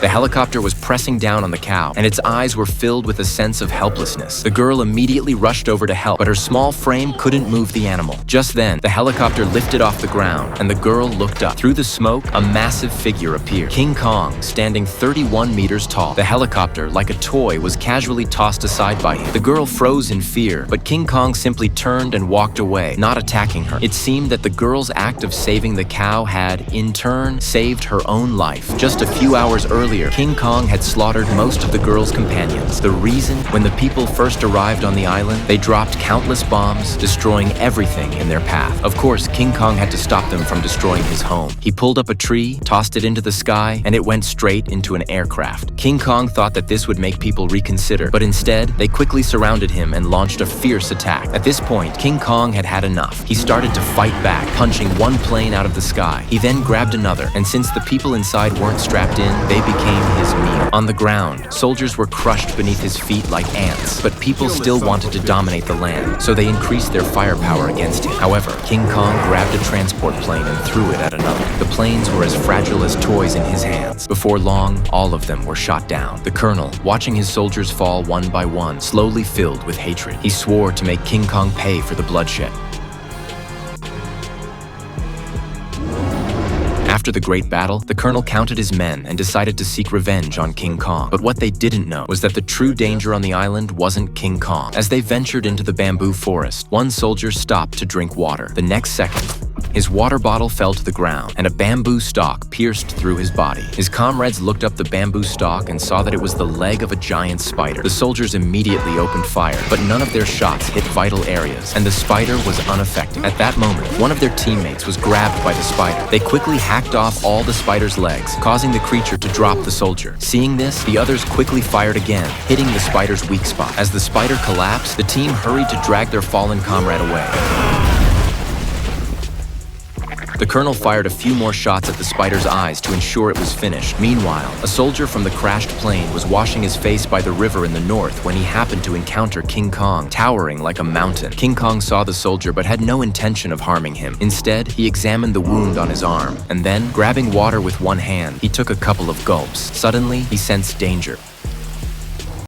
The helicopter was pressing down on the cow, and its eyes were filled with a sense of helplessness. The girl immediately rushed over to help, but her small frame couldn't move the animal. Just then, the helicopter lifted off the ground, and the girl looked up. Through the smoke, a massive figure appeared. King Kong, standing 31 meters tall. The helicopter, like a toy, was casually tossed aside by him. The girl froze in fear, but King Kong simply turned and walked away, not attacking her. It seemed that the girl's act of saving the cow had, in turn, saved her own life. Just a few hours earlier, King Kong had slaughtered most of the girl's companions. The reason? When the people first arrived on the island, they dropped countless bombs, destroying everything in their path. Of course, King Kong had to stop them from destroying his home. He pulled up a tree, tossed it into the sky, and it went straight into an aircraft. King Kong thought that this would make people reconsider, but instead, they quickly surrounded him and launched a fierce attack. At this point, King Kong had had enough. He started to fight back, punching one plane out of the sky. He then grabbed another, and since the people inside weren't strapped in, they became his meal. On the ground, soldiers were crushed beneath his feet like ants, but people still wanted to dominate the land, so they increased their firepower against him. However, King Kong grabbed a transport plane and threw it at another. The planes were as fragile as toys in his hands. Before long, all of them were shot down. The colonel, watching his soldiers fall one by one, slowly filled with hatred. He swore to make King Kong pay for the bloodshed. After the great battle, the colonel counted his men and decided to seek revenge on King Kong. But what they didn't know was that the true danger on the island wasn't King Kong. As they ventured into the bamboo forest, one soldier stopped to drink water. The next second, his water bottle fell to the ground, and a bamboo stalk pierced through his body. His comrades looked up the bamboo stalk and saw that it was the leg of a giant spider. The soldiers immediately opened fire, but none of their shots hit vital areas, and the spider was unaffected. At that moment, one of their teammates was grabbed by the spider. They quickly hacked off all the spider's legs, causing the creature to drop the soldier. Seeing this, the others quickly fired again, hitting the spider's weak spot. As the spider collapsed, the team hurried to drag their fallen comrade away. The colonel fired a few more shots at the spider's eyes to ensure it was finished. Meanwhile, a soldier from the crashed plane was washing his face by the river in the north when he happened to encounter King Kong, towering like a mountain. King Kong saw the soldier but had no intention of harming him. Instead, he examined the wound on his arm, and then, grabbing water with one hand, he took a couple of gulps. Suddenly, he sensed danger.